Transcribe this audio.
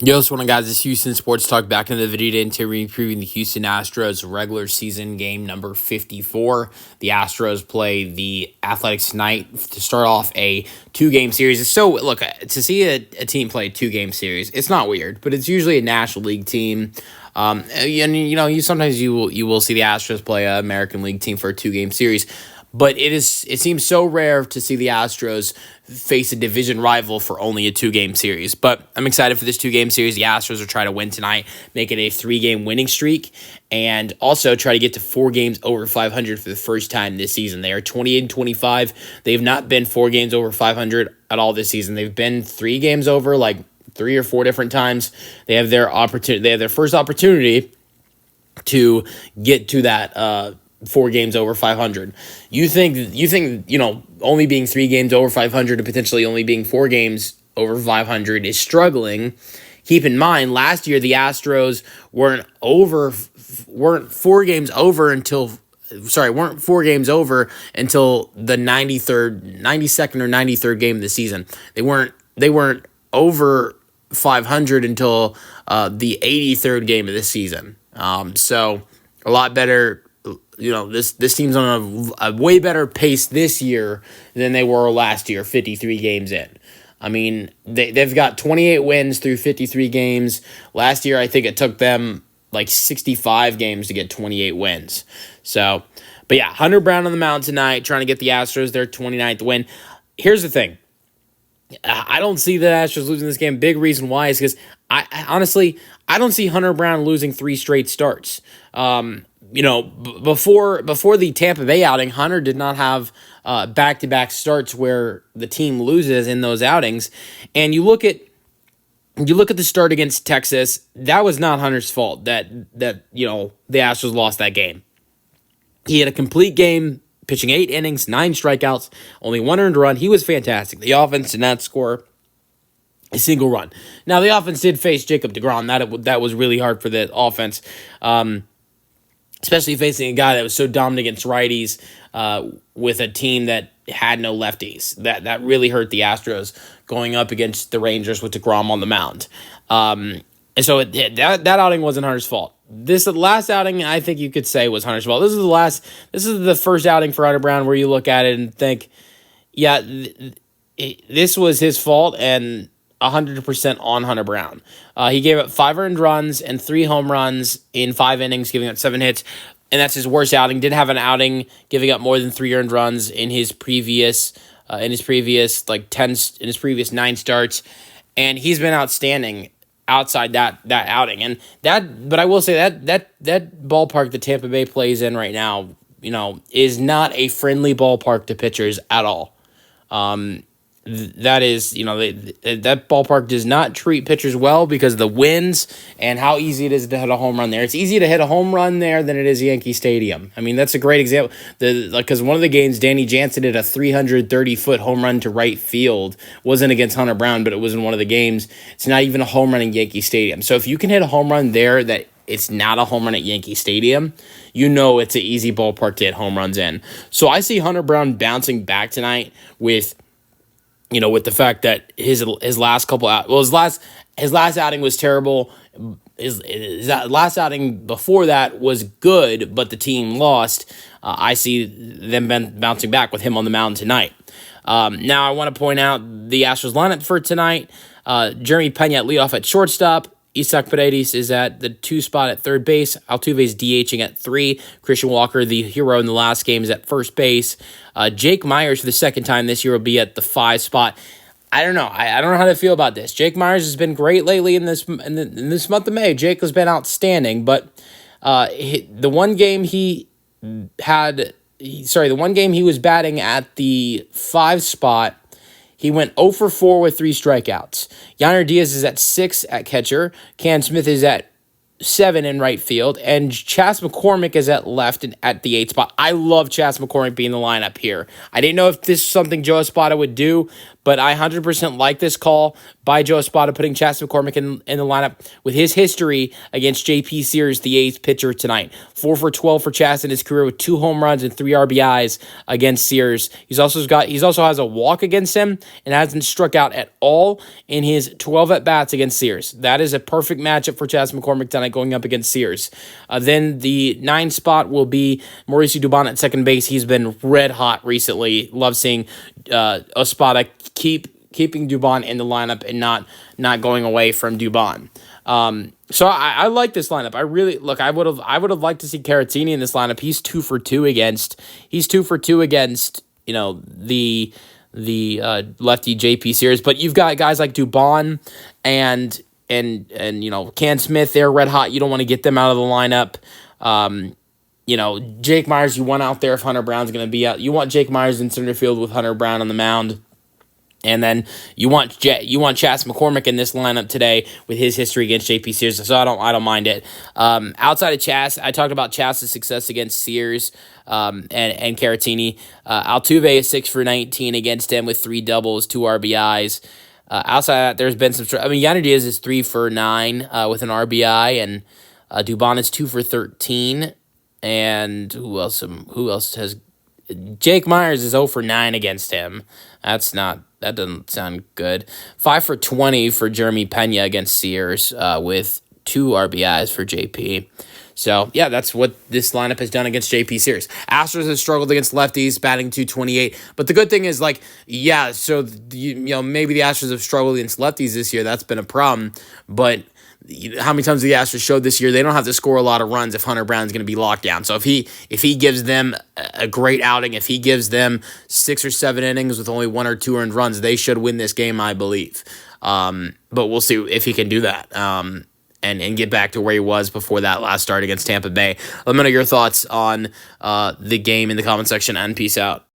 Yo, what's going on, guys? It's Houston Sports Talk back in the video today to previewing the Houston Astros regular season game number 54. The Astros play the Athletics tonight to start off a two-game series. So, look, to see a team play a two-game series, it's not weird, but it's usually a National League team. And you sometimes you will see the Astros play an American League team for a two-game series. But it seems so rare to see the Astros face a division rival for only a two-game series. But I'm excited for this two-game series. The Astros are trying to win tonight, make it a three-game winning streak, and also try to get to 4 games over 500 for the first time this season. They are 28-25. They've not been 4 games over 500 at all this season. They've been 3 games over, like 3 or 4 different times. They have their opportunity. They have their first opportunity to get to that 4 games over 500. You think only being 3 games over 500 and potentially only being 4 games over 500 is struggling. Keep in mind, last year the Astros weren't 4 games over until the 92nd or 93rd game of the season. They weren't over 500 until the 83rd game of the season. So a lot better. This team's on a way better pace this year than they were last year, 53 games in. I mean, they've got 28 wins through 53 games. Last year, I think it took them like 65 games to get 28 wins. So, but yeah, Hunter Brown on the mound tonight, trying to get the Astros their 29th win. Here's the thing. I don't see the Astros losing this game. Big reason why is because I honestly don't see Hunter Brown losing 3 straight starts. Before the Tampa Bay outing, Hunter did not have back-to-back starts where the team loses in those outings. And you look at the start against Texas, that was not Hunter's fault that the Astros lost that game. He had a complete game, pitching 8 innings, 9 strikeouts, only 1 earned run. He was fantastic. The offense did not score a single run. Now, the offense did face Jacob deGrom. That was really hard for the offense, especially facing a guy that was so dominant against righties with a team that had no lefties. That really hurt the Astros going up against the Rangers with deGrom on the mound. And so that outing wasn't Hunter's fault. This last outing, I think you could say, was Hunter's fault. This is the first outing for Hunter Brown where you look at it and think, yeah, this was his fault and 100% on Hunter Brown. He gave up 5 earned runs and 3 home runs in 5 innings, giving up 7 hits, and that's his worst outing. Did have an outing giving up more than 3 earned runs in his previous 9 starts, and he's been outstanding outside that outing. And but I will say that ballpark that Tampa Bay plays in right now, is not a friendly ballpark to pitchers at all. That is, that ballpark does not treat pitchers well because of the winds and how easy it is to hit a home run there. It's easier to hit a home run there than it is Yankee Stadium. I mean, that's a great example. Because one of the games, Danny Jansen did a 330-foot home run to right field. Wasn't against Hunter Brown, but it was in one of the games. It's not even a home run in Yankee Stadium. So if you can hit a home run there that it's not a home run at Yankee Stadium, it's an easy ballpark to hit home runs in. So I see Hunter Brown bouncing back tonight with the fact that his last outing was terrible. His last outing before that was good, but the team lost. I see them bouncing back with him on the mound tonight. Now I want to point out the Astros lineup for tonight. Jeremy Pena at leadoff at shortstop. Isaac Paredes is at the 2 spot at third base. Altuve is DHing at 3. Christian Walker, the hero in the last game, is at first base. Jake Myers, for the second time this year, will be at the 5 spot. I don't know. I don't know how to feel about this. Jake Myers has been great lately in this month of May. Jake has been outstanding, but the one game he was batting at the 5 spot, he went 0 for 4 with 3 strikeouts. Yainer Diaz is at 6 at catcher. Cam Smith is at 7 in right field. And Chas McCormick is at left and at the 8 spot. I love Chas McCormick being in the lineup here. I didn't know if this is something Joe Espada would do, but I 100% like this call by Joe Espada putting Chas McCormick in the lineup with his history against JP Sears, the eighth pitcher tonight. 4 for 12 for Chas in his career with 2 home runs and 3 RBIs against Sears. He's also has a walk against him and hasn't struck out at all in his 12 at-bats against Sears. That is a perfect matchup for Chas McCormick tonight going up against Sears. Then the 9 spot will be Mauricio Dubon at second base. He's been red hot recently. Love seeing Espada keeping Dubon in the lineup and not going away from Dubon. So I like this lineup. I would have liked to see Caratini in this lineup. He's 2 for 2 against the lefty JP Sears, but you've got guys like Dubon and Can Smith. They're red hot. You don't want to get them out of the lineup. Jake Myers, you want out there if Hunter Brown's going to be out. You want Jake Myers in center field with Hunter Brown on the mound. And then you want Chas McCormick in this lineup today with his history against JP Sears, so I don't mind it. Outside of Chas, I talked about Chas's success against Sears and Caratini. Altuve is 6 for 19 against him with 3 doubles, 2 RBIs. Outside of that, there's been some. Yanni Diaz is 3 for 9 with an RBI, and Dubon is 2 for 13. And who else has? Jake Myers is 0 for 9 against him. That doesn't sound good. 5 for 20 for Jeremy Pena against Sears with 2 RBIs for JP. So, yeah, that's what this lineup has done against JP Sears. Astros has struggled against lefties, batting .228. But the good thing is, maybe the Astros have struggled against lefties this year. That's been a problem. But how many times the Astros showed this year they don't have to score a lot of runs if Hunter Brown's going to be locked down. So if he gives them a great outing, if he gives them 6 or 7 innings with only 1 or 2 earned runs, they should win this game, I believe. But we'll see if he can do that and get back to where he was before that last start against Tampa Bay. Let me know your thoughts on the game in the comment section, and peace out.